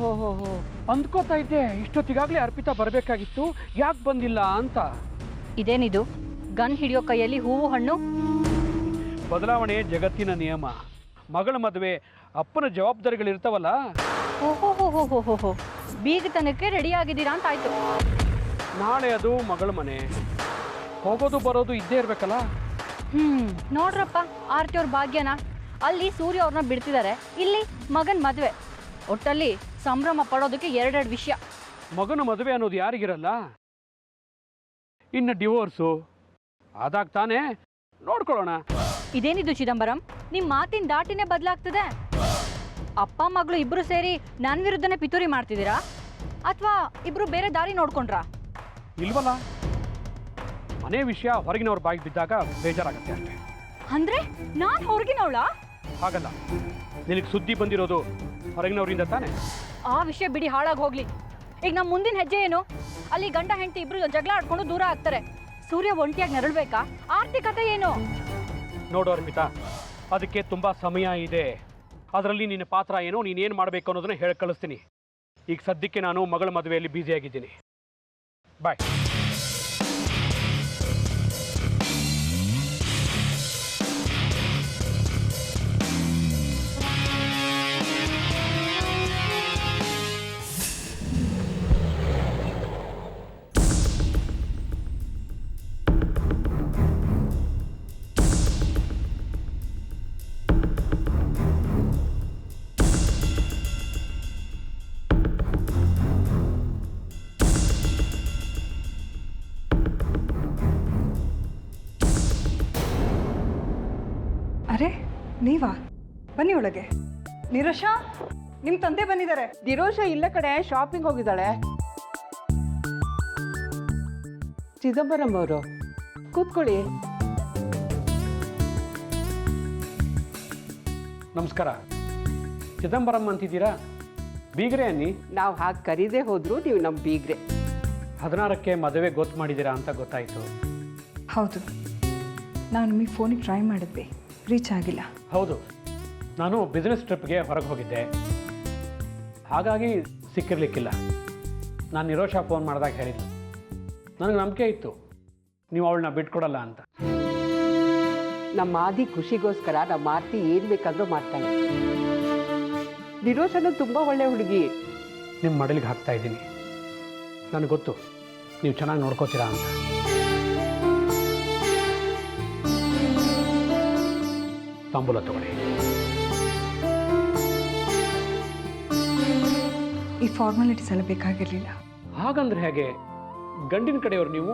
ಓಹೋ ಅಂದ್ಕೋತಾ ಇದ್ದೆ ಇಷ್ಟೊತ್ತಿಗಾಗಲೇ ಅರ್ಪಿತಾ ಬರಬೇಕಾಗಿತ್ತು, ಯಾಕೆ ಬಂದಿಲ್ಲ ಅಂತ. ಇದೇನಿದು ಗನ್ ಹಿಡಿಯೋ ಕೈಯಲ್ಲಿ ಹೂವು ಹಣ್ಣು? ಬದಲಾವಣೆ ಜಗತ್ತಿನ ನಿಯಮ. ಮಗಳ ಮದುವೆ ಅಪ್ಪನ ಜವಾಬ್ದಾರಿಗಳಿರ್ತಾವಲ್ಲ. ಓಹೋ ಬೀಗತನಕ್ಕೆ ರೆಡಿ ಆಗಿದ್ದೀರಾ ಅಂತ ಆಯ್ತು. ನಾಳೆ ಅದು ಮಗಳ ಮನೆ, ಹೋಗೋದು ಬರೋದು ಇದ್ದೇ ಇರ್ಬೇಕಲ್ಲ. ನೋಡ್ರಪ್ಪ ಆರ್ತಿಯವ್ರ ಭಾಗ್ಯನ, ಅಲ್ಲಿ ಸೂರ್ಯ ಅವ್ರನ್ನ ಬಿಡ್ತಿದ್ದಾರೆ, ಇಲ್ಲಿ ಮಗನ್ ಮದುವೆ. ಒಟ್ಟಲ್ಲಿ ಸಂಭ್ರಮ ಪಡೋದಕ್ಕೆ ಎರಡೆರಡು ವಿಷಯ. ಮಗನ ಮದುವೆ ಅನ್ನೋದು ಯಾರಿಗಿರಲ್ಲ, ಇನ್ನು ಡಿವೋರ್ಸು ಆದಾಗ ತಾನೇ ನೋಡ್ಕೊಳ್ಳೋಣ. ಇದೇನಿದು ಚಿದಂಬರಂ, ನಿಮ್ಮ ಮಾತಿನ ದಾಟಿನೇ ಬದಲಾಗ್ತದೆ. ಅಪ್ಪ ಮಗಳು ಇಬ್ರು ಸೇರಿ ನನ್ನ ವಿರುದ್ಧನೇ ಪಿತೂರಿ ಮಾಡ್ತಿದ್ದೀರಾ ಅಥವಾ ಇಬ್ರು ಬೇರೆ ದಾರಿ ನೋಡ್ಕೊಂಡ್ರಾ? ಇಲ್ವಲ್ಲ, ಮನೆ ವಿಷಯ ಹೊರಗಿನವ್ರ ಬಾಯಿಗೆ ಬಿದ್ದಾಗ ಬೇಜಾರಾಗತ್ತೆ ಅಷ್ಟೇ. ಅಂದ್ರೆ ನಾನು ಹೊರಗಿನವಳ? ಹಾಗಲ್ಲ, ನಿನಗೆ ಸುದ್ದಿ ಬಂದಿರೋದು ಹೊರಗಿನವರಿಂದ ತಾನೆ. ಆ ವಿಷಯ ಬಿಡಿ, ಹಾಳಾಗಿ ಹೋಗ್ಲಿ. ಈಗ ನಮ್ಮ ಮುಂದಿನ ಹೆಜ್ಜೆ ಏನು? ಅಲ್ಲಿ ಗಂಡ ಹೆಂಡತಿ ಇಬ್ರು ಜಗಳ ಆಡ್ಕೊಂಡು ದೂರ ಆಗ್ತಾರೆ. ಸೂರ್ಯ ಒಂಟಿಯಾಗಿ ನರಳ್ಬೇಕಾ? ಆರ್ಥಿಕತೆ ಏನು? ನೋಡು ಅರ್ಪಿತಾ, ಅದಕ್ಕೆ ತುಂಬಾ ಸಮಯ ಇದೆ. ಅದರಲ್ಲಿ ನಿನ್ನ ಪಾತ್ರ ಏನೋ, ನೀನೇನು ಮಾಡಬೇಕು ಅನ್ನೋದನ್ನ ಹೇಳಿ ಕಳಿಸ್ತೀನಿ. ಈಗ ಸದ್ಯಕ್ಕೆ ನಾನು ಮಗಳ ಮದುವೆಯಲ್ಲಿ ಬ್ಯುಸಿಯಾಗಿದ್ದೀನಿ. ಬಾಯ್. ಅರೆ ನೀವಾ? ಬನ್ನಿ ಒಳಗೆ. ನಿರೋಷಾ, ನಿಮ್ಮ ತಂದೆ ಬಂದಿದ್ದಾರೆ. ದಿರೋಷ ಇಲ್ಲ ಕಡೆ, ಶಾಪಿಂಗ್ ಹೋಗಿದ್ದಾಳೆ. ಚಿದಂಬರಂ ಅವರು ಕೂತ್ಕೊಳ್ಳಿ. ನಮಸ್ಕಾರ. ಚಿದಂಬರಂ ಅಂತಿದ್ದೀರಾ? ಬೀಗ್ರೆ ಅನ್ನಿ. ನಾವು ಹಾಗೆ ಕರೀದೇ ಹೋದ್ರು ನೀವು ನಮ್ಮ ಬೀಗ್ರೆ. 16ಕ್ಕೆ ಮದುವೆ ಗೊತ್ತು ಮಾಡಿದ್ದೀರಾ ಅಂತ ಗೊತ್ತಾಯಿತು. ಹೌದು, ನಾವು ನಿಮಗೆ ಫೋನಿಗೆ ಟ್ರೈ ಮಾಡಿದ್ವಿ, ರೀಚ್ ಆಗಿಲ್ಲ. ಹೌದು, ನಾನು ಬಿಸ್ನೆಸ್ ಟ್ರಿಪ್ಗೆ ಹೊರಗೆ ಹೋಗಿದ್ದೆ, ಹಾಗಾಗಿ ಸಿಕ್ಕಿರ್ಲಿಕ್ಕಿಲ್ಲ. ನಾನು ನಿರೋಷಾ ಫೋನ್ ಮಾಡಿದಾಗ ಹೇಳಿದ್ಲು. ನನಗೆ ನಂಬಿಕೆ ಇತ್ತು ನೀವು ಅವಳನ್ನ ಬಿಟ್ಕೊಡಲ್ಲ ಅಂತ. ನಮ್ಮ ಆದಿ ಖುಷಿಗೋಸ್ಕರ ನಮ್ಮ ಆರ್ತಿ ಏನು ಬೇಕಾದರೂ ಮಾಡ್ತಾಳೆ. ನಿರೋಷನು ತುಂಬ ಒಳ್ಳೆ ಹುಡುಗಿ. ನಿಮ್ಮ ಮಡಲಿಗೆ ಹಾಕ್ತಾ ಇದ್ದೀನಿ. ನನಗೆ ಗೊತ್ತು ನೀವು ಚೆನ್ನಾಗಿ ನೋಡ್ಕೋತೀರಾ ಅಂತ. ತಾಂಬೂಲ ತಗೊಳ್ಳಿ. ಈ ಫಾರ್ಮಾಲಿಟೀಸ್ ಎಲ್ಲ ಬೇಕಾಗಿರಲಿಲ್ಲ. ಹಾಗಂದ್ರೆ ಹೇಗೆ? ಗಂಡಿನ ಕಡೆಯವರು ನೀವು.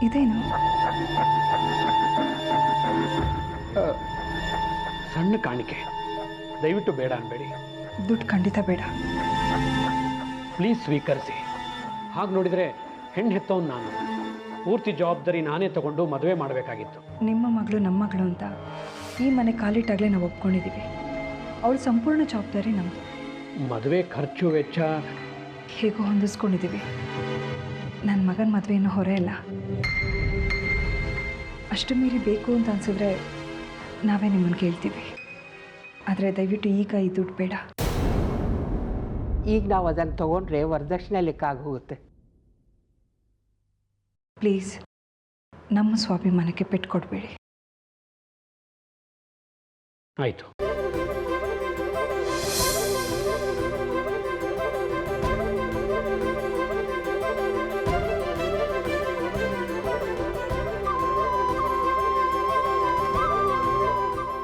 ಇದೇನು? ಸಣ್ಣ ಕಾಣಿಕೆ, ದಯವಿಟ್ಟು ಬೇಡ ಅನ್ಬೇಡಿ. ದುಡ್ಡು ಖಂಡಿತ ಬೇಡ. ಪ್ಲೀಸ್ ಸ್ವೀಕರಿಸಿ. ಹಾಗೆ ನೋಡಿದರೆ ಹೆಣ್ಣು ಹೆತ್ತವನು ನಾನು. ಪೂರ್ತಿ ಜವಾಬ್ದಾರಿ ನಾನೇ ತಗೊಂಡು ಮದುವೆ ಮಾಡಬೇಕಾಗಿತ್ತು. ನಿಮ್ಮ ಮಗಳು ನಮ್ಮ ಮಗಳು ಅಂತ ಈ ಮನೆ ಕಾಲಿಟ್ಟಾಗಲೇ ನಾವು ಒಪ್ಕೊಂಡಿದ್ದೀವಿ. ಅವಳು ಸಂಪೂರ್ಣ ಜವಾಬ್ದಾರಿ ನಮ್ಮದು. ಮದುವೆ ಖರ್ಚು ವೆಚ್ಚ ಹೇಗೋ ಹೊಂದಿಸ್ಕೊಂಡಿದ್ದೀವಿ. ನನ್ನ ಮಗನ ಮದುವೆಯನ್ನು ಹೊರೆ ಇಲ್ಲ. ಅಷ್ಟು ಮೀರಿ ಬೇಕು ಅಂತ ಅನಿಸಿದ್ರೆ ನಾವೇ ನಿಮ್ಮನ್ನು ಕೇಳ್ತೀವಿ. ಆದರೆ ದಯವಿಟ್ಟು ಈಗ ಈ ದುಡ್ಡು ಬೇಡ. ಈಗ ನಾವು ಅದನ್ನು ತೊಗೊಂಡ್ರೆ ವರದಕ್ಷಿಣೆ ಲೆಕ್ಕ ಆಗಿ ಹೋಗುತ್ತೆ. ಪ್ಲೀಸ್, ನಮ್ಮ ಸ್ವಾಭಿಮಾನಕ್ಕೆ ಪೆಟ್ಟು ಕೊಡಬೇಡಿ. ಆಯಿತು.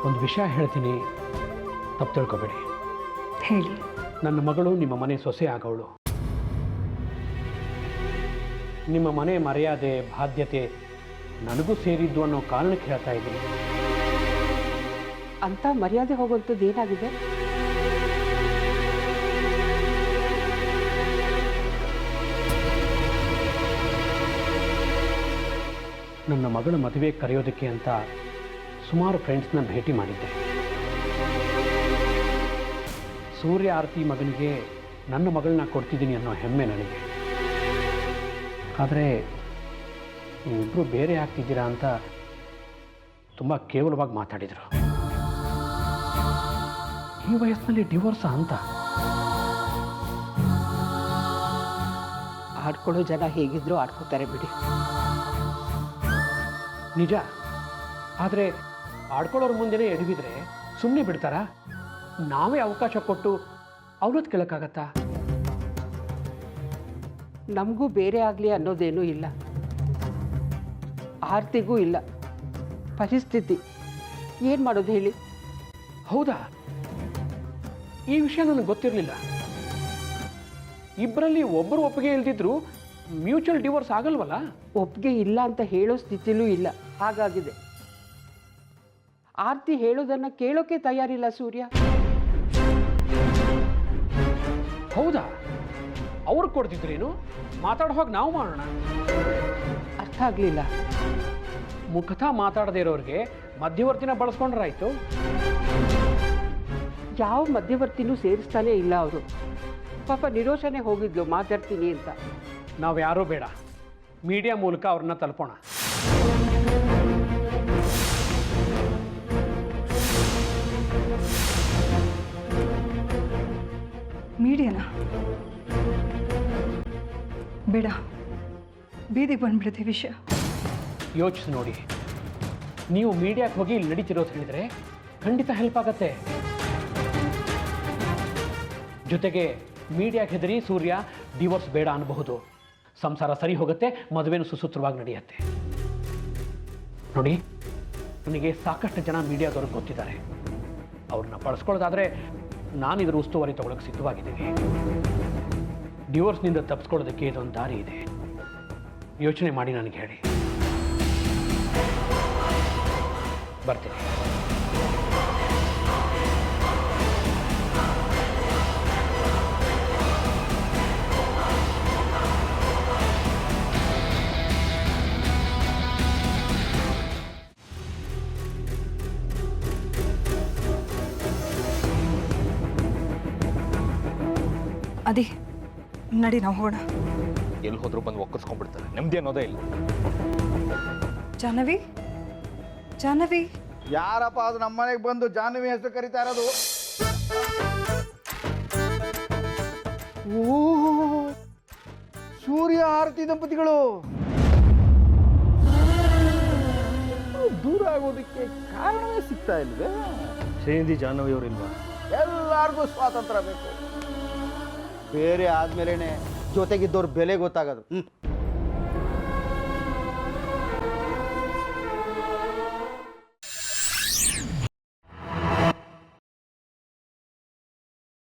ಒಂದು ವಿಷಯ ಹೇಳ್ತೀನಿ, ತಪ್ಪು ತಿಳ್ಕೊಬೇಡಿ. ಹೇಳಿ. ನನ್ನ ಮಗಳು ನಿಮ್ಮ ಮನೆ ಸೊಸೆ ಆಗೋಳು. ನಿಮ್ಮ ಮನೆ ಮರ್ಯಾದೆ ಬಾಧ್ಯತೆ ನನಗೂ ಸೇರಿದ್ದು ಅನ್ನೋ ಕಾರಣಕ್ಕೆ ಹೇಳ್ತಾ ಇದ್ದೀನಿ. ಅಂತ ಮರ್ಯಾದೆ ಹೋಗುವಂಥದ್ದು ಏನಾಗಿದೆ? ನನ್ನ ಮಗಳ ಮದುವೆ ಕರೆಯೋದಕ್ಕೆ ಅಂತ ಸುಮಾರು ಫ್ರೆಂಡ್ಸ್ನ ಭೇಟಿ ಮಾಡಿದ್ದೆ. ಸೂರ್ಯ ಆರತಿ ಮಗನಿಗೆ ನನ್ನ ಮಗಳನ್ನ ಕೊಡ್ತಿದ್ದೀನಿ ಅನ್ನೋ ಹೆಮ್ಮೆ ನನಗೆ. ಆದರೆ ನೀವಿಬ್ಬರು ಬೇರೆ ಆಗ್ತಿದ್ದೀರಾ ಅಂತ ತುಂಬ ಕೇವಲವಾಗಿ ಮಾತಾಡಿದರು. ಈ ವಯಸ್ಸಿನಲ್ಲಿ ಡಿವೋರ್ಸ ಅಂತ? ಆಡ್ಕೊಳ್ಳೋ ಜನ ಹೇಗಿದ್ರು ಆಡ್ಕೋತಾರೆ ಬಿಡಿ. ನಿಜ. ಆದರೆ ಆಡ್ಕೊಳ್ಳೋರ ಮುಂದೆನೇ ಎಡವಿದ್ರೆ ಸುಮ್ಮನೆ ಬಿಡ್ತಾರಾ? ನಾವೇ ಅವಕಾಶ ಕೊಟ್ಟು ಅವನದ್ದು ಕೇಳೋಕ್ಕಾಗತ್ತಾ? ನಮಗೂ ಬೇರೆ ಆಗಲಿ ಅನ್ನೋದೇನೂ ಇಲ್ಲ, ಆರ್ತಿಗೂ ಇಲ್ಲ. ಪರಿಸ್ಥಿತಿ ಏನು ಮಾಡೋದು ಹೇಳಿ? ಹೌದಾ? ಈ ವಿಷಯ ನನಗೆ ಗೊತ್ತಿರಲಿಲ್ಲ. ಇಬ್ಬರಲ್ಲಿ ಒಬ್ಬರು ಒಪ್ಪಿಗೆ ಇಲ್ದಿದ್ರು ಮ್ಯೂಚುವಲ್ ಡಿವೋರ್ಸ್ ಆಗಲ್ವಲ್ಲ? ಒಪ್ಪಿಗೆ ಇಲ್ಲ ಅಂತ ಹೇಳೋ ಸ್ಥಿತಿಲೂ ಇಲ್ಲ, ಹಾಗಾಗಿದೆ. ಆರ್ತಿ ಹೇಳೋದನ್ನು ಕೇಳೋಕೆ ತಯಾರಿಲ್ಲ ಸೂರ್ಯ. ಹೌದಾ? ಅವ್ರು ಕೊಡ್ತಿದ್ರೇನು? ಮಾತಾಡೋ ಹೋಗಿ ನಾವು ಮಾಡೋಣ. ಅರ್ಥ ಆಗಲಿಲ್ಲ. ಮುಖತ ಮಾತಾಡದೇ ಇರೋರಿಗೆ ಮಧ್ಯವರ್ತಿನ ಬಳಸ್ಕೊಂಡ್ರಾಯ್ತು. ಯಾವ ಮಧ್ಯವರ್ತಿನೂ ಸೇರಿಸ್ತಾನೇ ಇಲ್ಲ ಅವರು. ಪಾಪ ನಿರೋಷನೇ ಹೋಗಿದ್ಲು ಮಾತಾಡ್ತೀನಿ ಅಂತ. ನಾವು ಯಾರೂ ಬೇಡ, ಮೀಡಿಯಾ ಮೂಲಕ ಅವ್ರನ್ನ ತಲುಪೋಣ. ಮೀಡಿಯಾನ ಬೇಡ, ಬೀದಿಗೆ ಬಂದ್ಬಿಡುತ್ತೆ ವಿಷಯ. ಯೋಚಿಸಿ ನೋಡಿ, ನೀವು ಮೀಡಿಯಾಕ್ಕೆ ಹೋಗಿ ಇಲ್ಲಿ ನಡೀತಿರೋದು ಹೇಳಿದರೆ ಖಂಡಿತ ಹೆಲ್ಪ್ ಆಗತ್ತೆ. ಜೊತೆಗೆ ಮೀಡಿಯಾಕ್ಕೆ ಹೆದರಿ ಸೂರ್ಯ ಡಿವೋರ್ಸ್ ಬೇಡ ಅನ್ನಬಹುದು. ಸಂಸಾರ ಸರಿ ಹೋಗುತ್ತೆ, ಮದುವೆನೂ ಸುಸೂತ್ರವಾಗಿ ನಡೆಯುತ್ತೆ. ನೋಡಿ, ನನಗೆ ಸಾಕಷ್ಟು ಜನ ಮೀಡಿಯಾದವ್ರಿಗೆ ಗೊತ್ತಿದ್ದಾರೆ. ಅವ್ರನ್ನ ಬಳಸ್ಕೊಳ್ಳೋದಾದರೆ ನಾನು ಇದರ ಉಸ್ತುವಾರಿ ತಗೊಳ್ಳೋಕೆ ಸಿದ್ಧವಾಗಿದ್ದೀನಿ. ಡಿವೋರ್ಸ್ನಿಂದ ತಪ್ಪಿಸ್ಕೊಳ್ಳೋದಕ್ಕೆ ಇದೊಂದು ದಾರಿ ಇದೆ. ಯೋಚನೆ ಮಾಡಿ ನನಗೆ ಹೇಳಿ. ಬರ್ತೀನಿ. ಅದೇ ನಡಿ, ನಾವು ಹೋಗೋಣ. ಎಲ್ಲಿ ಹೋದ್ರೂ ಬಂದು ಒಕ್ಕರ್ಸ್ಕೊಂಡ್ಬಿಡ್ತಾರೆ, ನೆಮ್ಮದಿ ಅನ್ನೋದೇ ಇಲ್ಲ. ಜಾಹ್ನವಿ, ಜಾಹ್ನವಿ, ಯಾರಪ್ಪ ಅದು ನಮ್ಮ ಮನೆಗೆ ಬಂದು ಜಾಹ್ನವಿ ಹೆಸರು ಕರೀತಾ ಇರೋದು? ಓ, ಸೂರ್ಯ ಆರತಿ ದಂಪತಿಗಳು ದೂರ ಆಗೋದಕ್ಕೆ ಕಾರಣವೇ ಸಿಗ್ತಾ ಇಲ್ವೇ? ಶ್ರೀನಿಧಿ ಜಾಹ್ನವಿ ಅವರಿಲ್ವಾ? ಎಲ್ಲಾರ್ಗೂ ಸ್ವಾತಂತ್ರ್ಯ ಬೇಕು. ಬೇರೆ ಆದ್ಮೇಲೆ ಜೊತೆಗಿದ್ದವ್ರ ಬೆಲೆ ಗೊತ್ತಾಗೋದು.